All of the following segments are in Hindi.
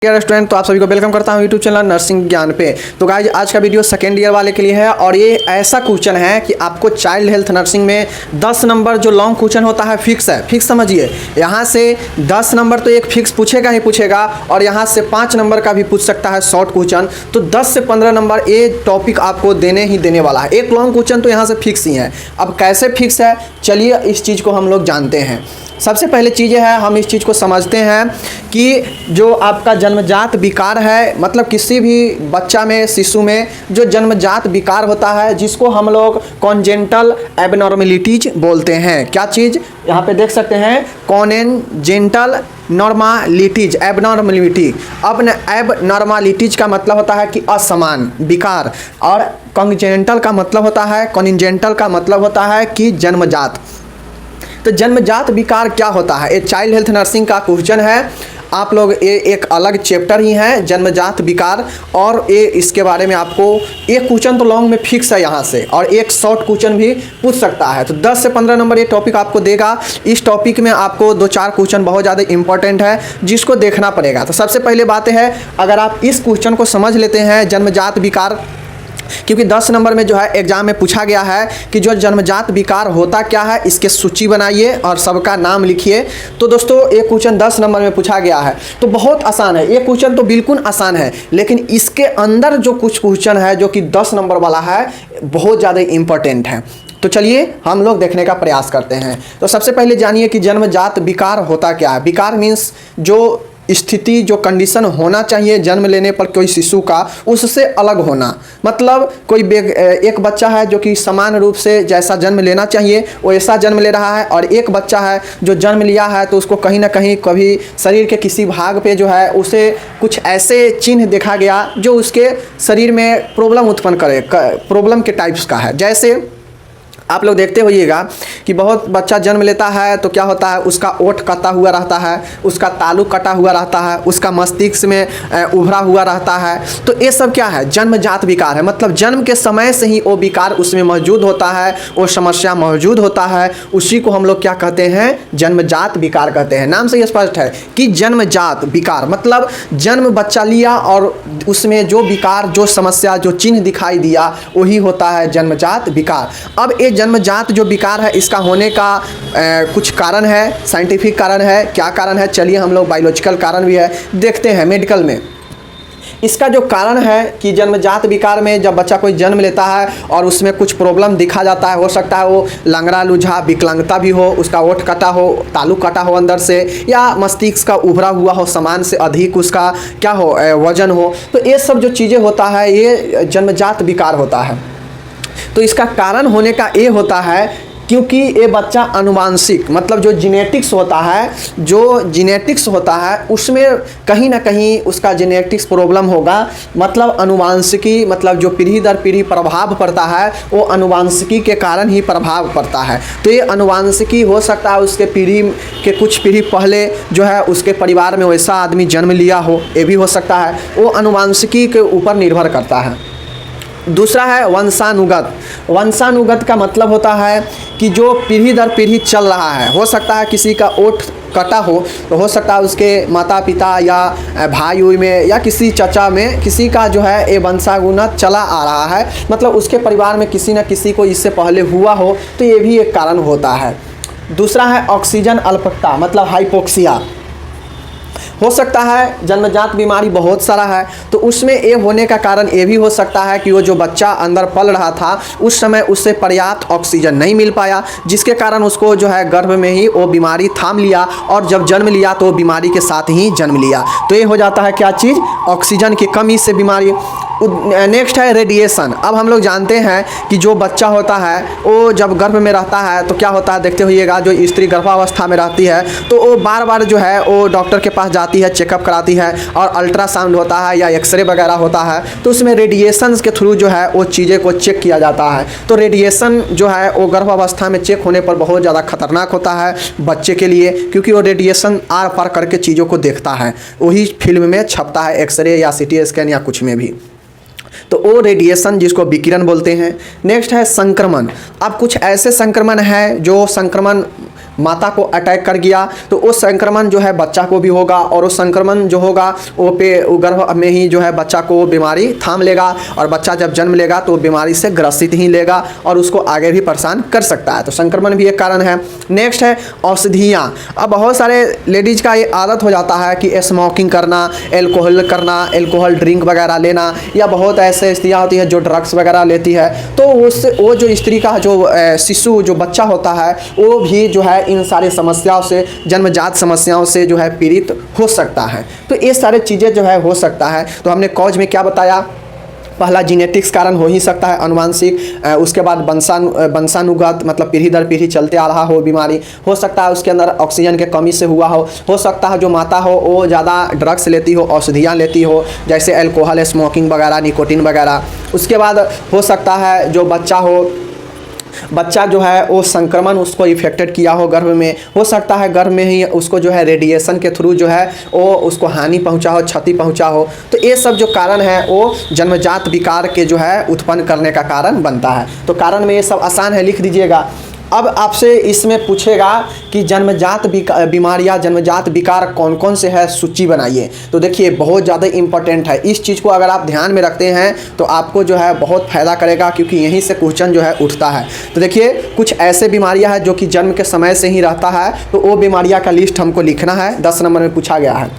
स्टूडेंट, तो आप सभी को वेलकम करता हूं यूट्यूब चैनल नर्सिंग ज्ञान पे। तो गाइज आज का वीडियो सेकेंड ईयर वाले के लिए है और ये ऐसा क्वेश्चन है कि आपको चाइल्ड हेल्थ नर्सिंग में 10 नंबर जो लॉन्ग क्वेश्चन होता है फिक्स है। फिक्स समझिए, यहाँ से 10 नंबर तो एक फिक्स पूछेगा ही पूछेगा और यहाँ से 5 नंबर का भी पूछ सकता है शॉर्ट क्वेश्चन। तो 10 से 15 नंबर ये टॉपिक आपको देने ही देने वाला है। एक लॉन्ग क्वेश्चन तो यहाँ से फिक्स ही है। अब कैसे फिक्स है, चलिए इस चीज़ को हम लोग जानते हैं। सबसे पहले चीज़ है, हम इस चीज़ को समझते हैं कि जो आपका जन्मजात विकार है, मतलब किसी भी बच्चा में, शिशु में जो जन्मजात विकार होता है जिसको हम लोग कॉन्जेंटल एबनॉर्मेलिटीज बोलते हैं। क्या चीज़ यहाँ पे देख सकते हैं, कॉन्जेंटल नॉर्मालिटीज, एबनॉर्मेलिटी। अब एबनॉर्मालिटीज का मतलब होता है कि असमान विकार, और कॉन्जेंटल का मतलब होता है, कॉन्जेंटल का मतलब होता है कि जन्मजात। तो जन्मजात विकार क्या होता है, ये चाइल्ड हेल्थ नर्सिंग का क्वेश्चन है। आप लोग ये एक अलग चैप्टर ही है जन्मजात विकार, और ये इसके बारे में आपको एक क्वेश्चन तो लॉन्ग में फिक्स है यहाँ से, और एक शॉर्ट क्वेश्चन भी पूछ सकता है। तो 10 से 15 नंबर ये टॉपिक आपको देगा। इस टॉपिक में आपको 2-4 क्वेश्चन बहुत ज़्यादा इंपॉर्टेंट है जिसको देखना पड़ेगा। तो सबसे पहले बात है, अगर आप इस क्वेश्चन को समझ लेते हैं जन्मजात विकार, क्योंकि 10 नंबर में जो है एग्जाम में पूछा गया है कि जो जन्मजात विकार होता क्या है, इसके सूची बनाइए और सबका नाम लिखिए। तो दोस्तों एक क्वेश्चन 10 नंबर में पूछा गया है, तो बहुत आसान है। ये क्वेश्चन तो बिल्कुल आसान है, लेकिन इसके अंदर जो कुछ क्वेश्चन है जो कि 10 नंबर वाला है, बहुत ज़्यादा इंपॉर्टेंट है। तो चलिए हम लोग देखने का प्रयास करते हैं। तो सबसे पहले जानिए कि जन्मजात विकार होता क्या है। विकार मीन्स जो स्थिति, जो कंडीशन होना चाहिए जन्म लेने पर कोई शिशु का, उससे अलग होना। मतलब कोई एक बच्चा है जो कि समान रूप से जैसा जन्म लेना चाहिए वैसा जन्म ले रहा है, और एक बच्चा है जो जन्म लिया है तो उसको कहीं ना कहीं कभी शरीर के किसी भाग पे जो है उसे कुछ ऐसे चिन्ह देखा गया जो उसके शरीर में प्रॉब्लम उत्पन्न करे, प्रॉब्लम के टाइप्स का है। जैसे आप लोग देखते होइएगा कि बहुत बच्चा जन्म लेता है तो क्या होता है, उसका ओठ कटा हुआ रहता है, उसका तालु कटा हुआ रहता है, उसका मस्तिष्क में उभरा हुआ रहता है। तो ये सब क्या है, जन्मजात विकार है। मतलब जन्म के समय से ही वो विकार उसमें मौजूद होता है, वो समस्या मौजूद होता है। उसी को हम लोग क्या कहते हैं, जन्मजात विकार कहते हैं। नाम से ये स्पष्ट है कि जन्मजात विकार मतलब जन्म बच्चा लिया और उसमें जो विकार, जो समस्या, जो चिन्ह दिखाई दिया, वही होता है जन्मजात विकार। अब ये जन्मजात जो विकार है, इसका होने का कुछ कारण है, साइंटिफिक कारण है। क्या कारण है, चलिए हम लोग बायोलॉजिकल कारण भी है देखते हैं मेडिकल में। इसका जो कारण है कि जन्मजात विकार में जब बच्चा कोई जन्म लेता है और उसमें कुछ प्रॉब्लम दिखा जाता है, हो सकता है वो लंगड़ा लूझा, विकलांगता भी हो, उसका ओठ कटा हो, तालु कटा हो अंदर से, या मस्तिष्क का उभरा हुआ हो, समान से अधिक उसका क्या हो, वजन हो। तो ये सब जो चीज़ें होता है ये जन्मजात विकार होता है। तो इसका कारण होने का ये होता है क्योंकि ये बच्चा अनुवांशिक, मतलब जो जेनेटिक्स होता है, जो जेनेटिक्स होता है उसमें कहीं ना कहीं उसका जेनेटिक्स प्रॉब्लम होगा। मतलब अनुवांशिकी, मतलब जो पीढ़ी दर पीढ़ी प्रभाव पड़ता है वो अनुवांशिकी के कारण ही प्रभाव पड़ता है। तो ये अनुवांशिकी हो सकता है उसके पीढ़ी के कुछ पीढ़ी पहले जो है उसके परिवार में वैसा आदमी जन्म लिया हो, ये भी हो सकता है। वो अनुवांशिकी के ऊपर निर्भर करता है। दूसरा है वंशानुगत। वंशानुगत का मतलब होता है कि जो पीढ़ी दर पीढ़ी चल रहा है। हो सकता है किसी का ओठ कटा हो तो हो सकता है उसके माता पिता या भाई उई में या किसी चचा में किसी का जो है ये वंशानुगत चला आ रहा है, मतलब उसके परिवार में किसी न किसी को इससे पहले हुआ हो, तो ये भी एक कारण होता है। दूसरा है ऑक्सीजन अल्पता, मतलब हाइपोक्सिया। हो सकता है जन्मजात बीमारी बहुत सारा है, तो उसमें ये होने का कारण ये भी हो सकता है कि वो जो बच्चा अंदर पल रहा था उस समय उससे पर्याप्त ऑक्सीजन नहीं मिल पाया, जिसके कारण उसको जो है गर्भ में ही वो बीमारी थाम लिया, और जब जन्म लिया तो बीमारी के साथ ही जन्म लिया। तो ये हो जाता है क्या चीज़, ऑक्सीजन की कमी से बीमारी। नेक्स्ट है रेडिएशन। अब हम लोग जानते हैं कि जो बच्चा होता है वो जब गर्भ में रहता है तो क्या होता है, देखते होइएगा जो स्त्री गर्भावस्था में रहती है तो वो बार बार जो है वो डॉक्टर के पास जाती है, चेकअप कराती है, और अल्ट्रासाउंड होता है या एक्सरे वगैरह होता है, तो उसमें रेडिएशन के थ्रू जो है वो चीज़ें को चेक किया जाता है। तो रेडिएशन जो है वो गर्भावस्था में चेक होने पर बहुत ज़्यादा खतरनाक होता है बच्चे के लिए, क्योंकि वो रेडिएशन आर पार करके चीज़ों को देखता है, वही फिल्म में छपता है, एक्सरे या CT स्कैन या कुछ में भी। तो वो रेडिएशन जिसको विकिरण बोलते हैं। नेक्स्ट है संक्रमण। अब कुछ ऐसे संक्रमण है जो संक्रमण माता को अटैक कर गया तो वो संक्रमण जो है बच्चा को भी होगा, और वो संक्रमण जो होगा वो गर्भ में ही जो है बच्चा को बीमारी थाम लेगा, और बच्चा जब जन्म लेगा तो बीमारी से ग्रसित ही लेगा और उसको आगे भी परेशान कर सकता है। तो संक्रमण भी एक कारण है। नेक्स्ट है औषधियाँ। अब बहुत सारे लेडीज़ का ये आदत हो जाता है कि स्मोकिंग करना, एल्कोहल ड्रिंक वगैरह लेना, या बहुत ऐसे स्त्रियाँ होती हैं जो ड्रग्स वगैरह लेती है। तो उससे वो जो स्त्री का जो शिशु जो बच्चा होता है वो भी जो है इन सारी समस्याओं से, जन्मजात समस्याओं से जो है पीड़ित हो सकता है। तो ये सारे चीज़ें जो है हो सकता है। तो हमने कॉज में क्या बताया, पहला जीनेटिक्स कारण हो ही सकता है, अनुवांशिक, उसके बाद वंशानुगत मतलब पीढ़ी दर पीढ़ी चलते आ रहा हो बीमारी हो सकता है, उसके अंदर ऑक्सीजन के कमी से हुआ हो सकता है जो माता हो वो ज़्यादा ड्रग्स लेती हो, औषधियाँ लेती हो, जैसे अल्कोहल, स्मोकिंग वगैरह, निकोटीन वगैरह। उसके बाद हो सकता है जो बच्चा जो है वो संक्रमण उसको इफेक्टेड किया हो गर्भ में, हो सकता है गर्भ में ही उसको जो है रेडिएशन के थ्रू जो है वो उसको हानि पहुंचा हो, क्षति पहुंचा हो। तो ये सब जो कारण है वो जन्मजात विकार के जो है उत्पन्न करने का कारण बनता है। तो कारण में ये सब आसान है, लिख दीजिएगा। अब आपसे इसमें पूछेगा कि जन्मजात बीमारियां, जन्मजात विकार कौन कौन से है, सूची बनाइए। तो देखिए बहुत ज़्यादा इम्पोर्टेंट है, इस चीज़ को अगर आप ध्यान में रखते हैं तो आपको जो है बहुत फ़ायदा करेगा, क्योंकि यहीं से क्वेश्चन जो है उठता है। तो देखिए कुछ ऐसे बीमारियां हैं जो कि जन्म के समय से ही रहता है, तो वो बीमारियां का लिस्ट हमको लिखना है, 10 नंबर में पूछा गया है।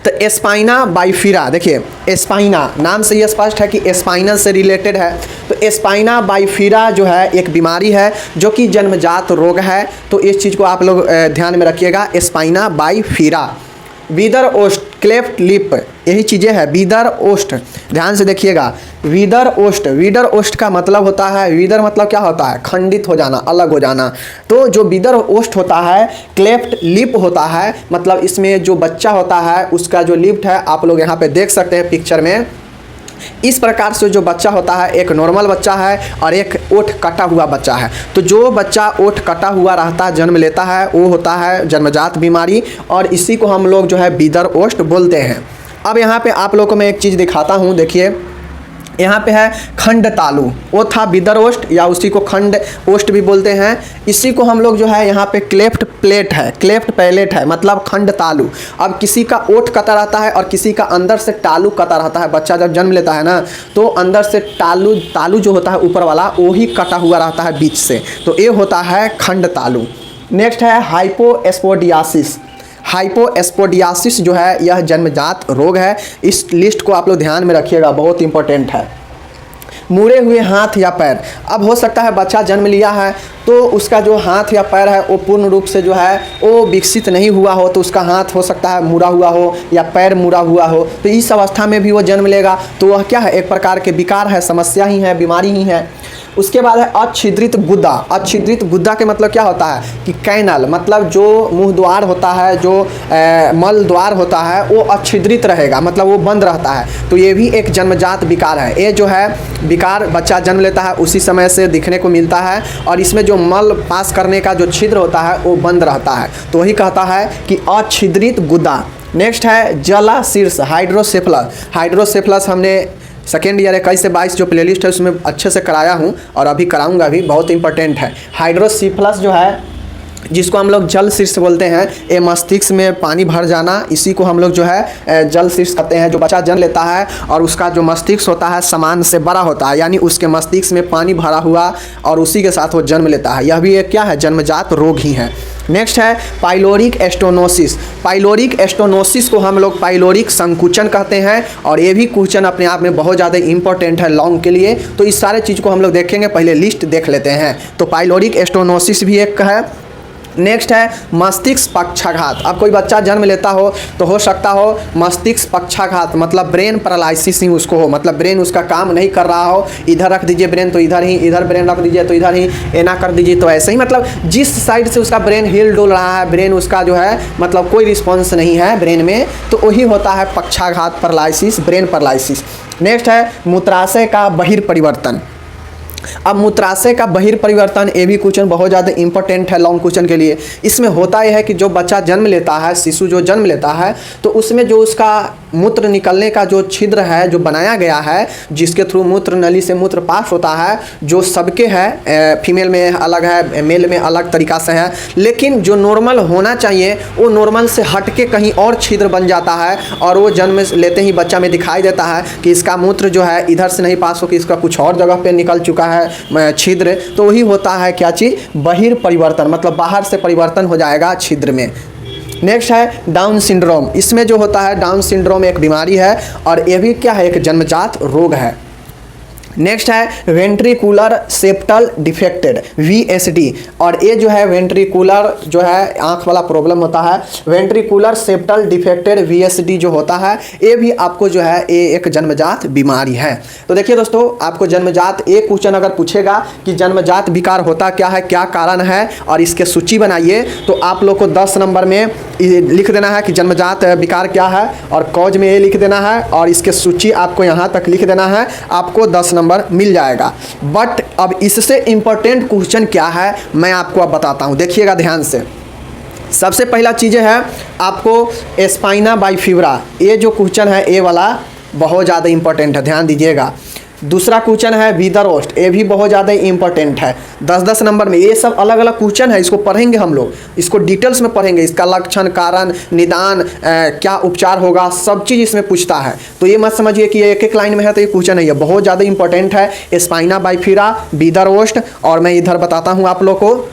तो स्पाइना बाइफिरा, देखिए स्पाइना नाम से ही स्पष्ट है कि स्पाइनल से रिलेटेड है। तो स्पाइना बाइफिरा जो है एक बीमारी है जो कि जन्मजात रोग है। तो इस चीज़ को आप लोग ध्यान में रखिएगा, स्पाइना बाइफिरा। विदर ओस्ट, क्लेफ्ट लिप, यही चीज़ें हैं। विदर ओस्ट, ध्यान से देखिएगा, विदर ओस्ट। विदर ओस्ट का मतलब होता है, विदर मतलब क्या होता है, खंडित हो जाना, अलग हो जाना। तो जो विदर ओस्ट होता है, क्लेफ्ट लिप होता है, मतलब इसमें जो बच्चा होता है उसका जो लिप है, आप लोग यहाँ पे देख सकते हैं पिक्चर में, इस प्रकार से जो बच्चा होता है एक नॉर्मल बच्चा है और एक ओठ कटा हुआ बच्चा है। तो जो बच्चा ओठ कटा हुआ रहता है, जन्म लेता है, वो होता है जन्मजात बीमारी, और इसी को हम लोग जो है विदर ओस्ट बोलते हैं। अब यहाँ पे आप लोगों को मैं एक चीज़ दिखाता हूँ, देखिए यहाँ पे है खंड तालु, वो था विदर ओस्ट या उसी को खंड ओस्ट भी बोलते हैं। इसी को हम लोग जो है यहाँ पे क्लेफ्ट प्लेट है, क्लेफ्ट पैलेट है, मतलब खंड तालु। अब किसी का ओठ कटा रहता है और किसी का अंदर से तालु कटा रहता है। बच्चा जब जन्म लेता है ना तो अंदर से तालु जो होता है ऊपर वाला वो ही कटा हुआ रहता है बीच से, तो ये होता है खंड तालु। नेक्स्ट है हाइपोस्पोडियासिस। हाइपोस्पोडियासिस जो है यह जन्मजात रोग है। इस लिस्ट को आप लोग ध्यान में रखिएगा, बहुत इंपॉर्टेंट है। मुड़े हुए हाथ या पैर, अब हो सकता है बच्चा जन्म लिया है तो उसका जो हाथ या पैर है वो पूर्ण रूप से जो है वो विकसित नहीं हुआ हो, तो उसका हाथ हो सकता है मुड़ा हुआ हो या पैर मुड़ा हुआ हो। तो इस अवस्था में भी वो जन्म लेगा, तो वह क्या है, एक प्रकार के विकार है, समस्या ही है, बीमारी ही है। उसके बाद है अच्छिद्रित गुद्दा। अच्छिद्रित गुद्दा के मतलब क्या होता है कि कैनल, मतलब जो मुंह द्वार होता है, जो मल द्वार होता है वो अच्छिद्रित रहेगा, मतलब वो बंद रहता है। तो ये भी एक जन्मजात विकार है। ये जो है विकार बच्चा जन्म लेता है उसी समय से दिखने को मिलता है, और इसमें जो मल पास करने का जो छिद्र होता है वो बंद रहता है, तो वही कहता है कि अच्छिद्रित गुद्दा। नेक्स्ट है जला शीर्ष, हाइड्रोसेफलस। हाइड्रोसेफलस हमने सेकेंड ईयर 21 से 22 जो प्लेलिस्ट है उसमें अच्छे से कराया हूँ और अभी कराऊंगा भी, बहुत इंपॉर्टेंट है। हाइड्रोसेफलस जो है जिसको हम लोग जल शीर्ष बोलते हैं, ये मस्तिष्क में पानी भर जाना, इसी को हम लोग जो है जल शीर्ष कहते हैं। जो बच्चा जन्म लेता है और उसका जो मस्तिष्क होता है सामान्य से बड़ा होता है, यानी उसके मस्तिष्क में पानी भरा हुआ और उसी के साथ वो जन्म लेता है, यह भी एक क्या है, जन्मजात रोग ही है। नेक्स्ट है पाइलोरिक एस्टोनोसिस। पाइलोरिक एस्टोनोसिस को हम लोग पाइलोरिक संकुचन कहते हैं, और ये भी क्वेश्चन अपने आप में बहुत ज़्यादा इंपॉर्टेंट है लॉन्ग के लिए। तो इस सारे चीज़ को हम लोग देखेंगे, पहले लिस्ट देख लेते हैं। तो पाइलोरिक एस्टोनोसिस भी एक है। नेक्स्ट है मस्तिष्क पक्षाघात। अब कोई बच्चा जन्म लेता हो तो हो सकता हो मस्तिष्क पक्षाघात, मतलब ब्रेन पैरालिसिस ही उसको हो, मतलब ब्रेन उसका काम नहीं कर रहा हो, इधर रख दीजिए ब्रेन तो इधर ही, इधर ब्रेन रख दीजिए तो इधर ही, ऐना कर दीजिए तो ऐसे ही, मतलब जिस साइड से उसका ब्रेन हिल डुल रहा है, ब्रेन उसका जो है मतलब कोई रिस्पॉन्स नहीं है ब्रेन में, तो वही होता है पक्षाघात, पैरालिसिस, ब्रेन पैरालिसिस। नेक्स्ट है मूत्राशय का बहिर्परिवर्तन। अब मूत्राशय का बहिर्परिवर्तन, ये भी क्वेश्चन बहुत ज़्यादा इंपॉर्टेंट है लॉन्ग क्वेश्चन के लिए। इसमें होता यह है कि जो बच्चा जन्म लेता है, शिशु जो जन्म लेता है, तो उसमें जो उसका मूत्र निकलने का जो छिद्र है जो बनाया गया है, जिसके थ्रू मूत्र नली से मूत्र पास होता है, जो सबके है, फीमेल में अलग है, मेल में अलग तरीका से है, लेकिन जो नॉर्मल होना चाहिए वो नॉर्मल से हट के कहीं और छिद्र बन जाता है और वो जन्म लेते ही बच्चा में दिखाई देता है कि इसका मूत्र जो है इधर से नहीं पास होकर इसका कुछ और जगह पे निकल चुका है छिद्र। तो वही होता है क्या चीज़, बहिर्परिवर्तन, मतलब बाहर से परिवर्तन हो जाएगा छिद्र में। नेक्स्ट है डाउन सिंड्रोम। इसमें जो होता है डाउन सिंड्रोम एक बीमारी है और ये भी क्या है, एक जन्मजात रोग है। नेक्स्ट है वेंट्रिकुलर सेप्टल डिफेक्टेड VSD, और ये जो है वेंट्रिकुलर जो है आँख वाला प्रॉब्लम होता है, वेंट्रिकुलर सेप्टल डिफेक्टेड VSD जो होता है ये भी आपको जो है ये एक जन्मजात बीमारी है। तो देखिए दोस्तों, आपको जन्मजात एक क्वेश्चन अगर पूछेगा कि जन्मजात विकार होता क्या है, क्या कारण है और इसके सूची बनाइए, तो आप लोग को 10 नंबर में लिख देना है कि जन्मजात विकार क्या है और कॉज में ये लिख देना है और इसके सूची आपको यहाँ तक लिख देना है, आपको 10 नंबर मिल जाएगा। बट अब इससे इंपॉर्टेंट क्वेश्चन क्या है मैं आपको अब बताता हूँ, देखिएगा ध्यान से। सबसे पहला चीज़ है आपको स्पाइना बाइफिवरा, ये जो क्वेश्चन है ये वाला बहुत ज़्यादा इंपॉर्टेंट है, ध्यान दीजिएगा। दूसरा क्वेश्चन है वीदरओस्ट, ये भी बहुत ज़्यादा इंपॉर्टेंट है, 10-10 नंबर में। ये सब अलग अलग क्वेश्चन है, इसको पढ़ेंगे हम लोग, इसको डिटेल्स में पढ़ेंगे, इसका लक्षण, कारण, निदान, क्या उपचार होगा, सब चीज़ इसमें पूछता है। तो ये मत समझिए कि ये एक एक लाइन में है तो ये क्वेश्चन नहीं है, बहुत ज़्यादा इंपॉर्टेंट है। स्पाइना बाइफिरा, वीदरओस्ट, और मैं इधर बताता हूँ आप लोग को।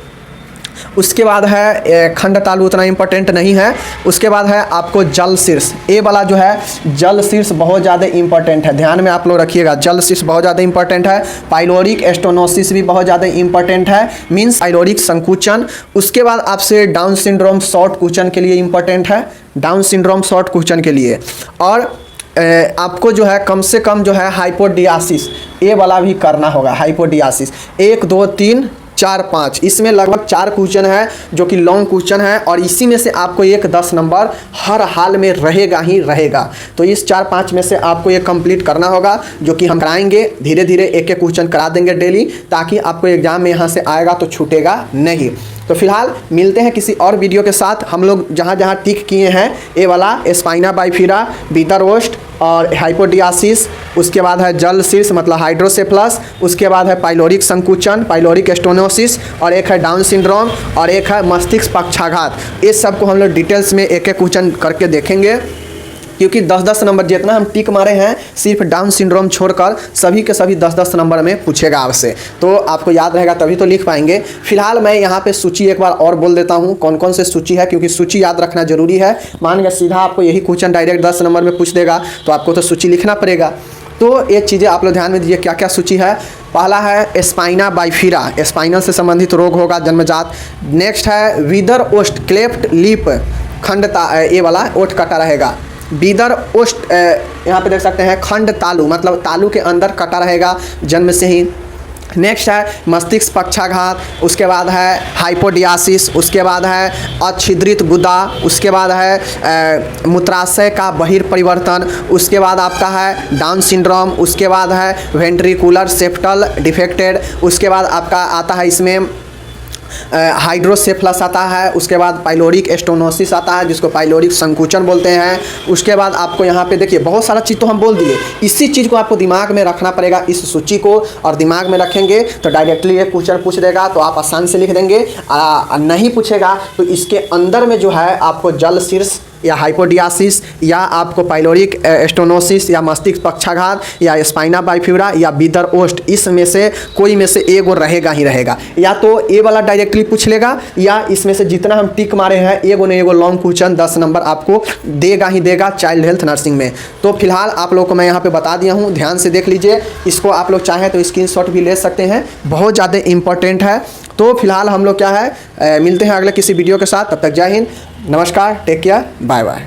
उसके बाद है खंड तालु, उतना इंपॉर्टेंट नहीं है। उसके बाद है आपको जल शीर्ष, ये वाला जो है जल शीर्ष बहुत ज़्यादा इंपॉर्टेंट है, ध्यान में आप लोग रखिएगा, जल शीर्ष बहुत ज़्यादा इंपॉर्टेंट है। पाइलोरिक स्टेनोसिस भी बहुत ज़्यादा इंपॉर्टेंट है, मीन्स पाइलोरिक संकुचन। उसके बाद आपसे डाउन सिंड्रोम शॉर्ट क्वेश्चन के लिए इंपॉर्टेंट है, डाउन सिंड्रोम शॉर्ट क्वेश्चन के लिए। और आपको जो है कम से कम जो है हाइपोडियासिस, ये वाला भी करना होगा, हाइपोडियासिस 1 2 3 4 5, इसमें लगभग 4 क्वेश्चन है जो कि लॉन्ग क्वेश्चन है और इसी में से आपको एक 10 नंबर हर हाल में रहेगा ही रहेगा। तो इस 4-5 में से आपको ये कंप्लीट करना होगा, जो कि हम कराएंगे, धीरे धीरे एक एक क्वेश्चन करा देंगे डेली, ताकि आपको एग्जाम में यहाँ से आएगा तो छूटेगा नहीं। तो फिलहाल मिलते हैं किसी और वीडियो के साथ। हम लोग जहाँ जहाँ टिक किए हैं, ये वाला स्पाइना बाइफिरा, वीदरओस्ट और हाइपोडियासिस, उसके बाद है जल शीर्ष मतलब हाइड्रोसेफलस, उसके बाद है पाइलोरिक संकुचन, पाइलोरिक स्टेनोसिस, और एक है डाउन सिंड्रोम, और एक है मस्तिष्क पक्षाघात। इस सब को हम लोग डिटेल्स में एक एक क्वेश्चन करके देखेंगे, क्योंकि 10-10 नंबर जितना हम टिक मारे हैं, सिर्फ डाउन सिंड्रोम छोड़कर सभी के सभी 10-10 नंबर में पूछेगा आपसे, तो आपको याद रहेगा तभी तो लिख पाएंगे। फिलहाल मैं यहाँ पे सूची एक बार और बोल देता हूँ कौन कौन से सूची है, क्योंकि सूची याद रखना जरूरी है। मान लिया सीधा आपको यही क्वेश्चन डायरेक्ट 10 नंबर में पूछ देगा तो आपको तो सूची लिखना पड़ेगा। तो ये चीज़ें आप लोग ध्यान में दीजिए, क्या क्या सूची है। पहला है स्पाइना बाइफिरा, स्पाइनल से संबंधित रोग होगा जन्मजात। नेक्स्ट है वीदरओस्ट, क्लेफ्ट लिप, खंडता, ये वाला ओठ कटा रहेगा। वीदरओस्ट, यहाँ पे देख सकते हैं खंड तालु, मतलब तालु के अंदर कटा रहेगा जन्म से ही। नेक्स्ट है मस्तिष्क पक्षाघात, उसके बाद है हाइपोडियासिस, उसके बाद है अच्छिद्रित गुदा, उसके बाद है मूत्राशय का बहिर्परिवर्तन, उसके बाद आपका है डाउन सिंड्रोम, उसके बाद है वेंट्रिकुलर सेप्टल डिफेक्टेड, उसके बाद आपका आता है इसमें हाइड्रोसेफलस आता है, उसके बाद पाइलोरिक स्टेनोसिस आता है जिसको पाइलोरिक संकुचन बोलते हैं। उसके बाद आपको यहाँ पे देखिए बहुत सारा चीज़ तो हम बोल दिए, इसी चीज़ को आपको दिमाग में रखना पड़ेगा, इस सूची को, और दिमाग में रखेंगे तो डायरेक्टली एक क्वेश्चन पूछ देगा तो आप आसान से लिख देंगे। नहीं पूछेगा तो इसके अंदर में जो है आपको जल शीर्ष या हाइपोडियासिस या आपको पाइलोरिक स्टेनोसिस या मस्तिष्क पक्षाघात या स्पाइना बाइफिवरा या वीदरओस्ट, इसमें से कोई में से एगो रहेगा ही रहेगा। या तो ए वाला डायरेक्टली पूछ लेगा, या इसमें से जितना हम टिक मारे हैं एगो ने एगो लॉन्ग क्वेश्चन 10 नंबर आपको देगा ही देगा चाइल्ड हेल्थ नर्सिंग में। तो फिलहाल आप लोग को मैं यहाँ पे बता दिया हूँ, ध्यान से देख लीजिए। इसको आप लोग चाहें तो स्क्रीनशॉट भी ले सकते हैं, बहुत ज़्यादा इंपॉर्टेंट है। तो फिलहाल हम लोग क्या है मिलते हैं अगले किसी वीडियो के साथ, तब तक जय हिंद, नमस्कार, टेक केयर, बाय बाय।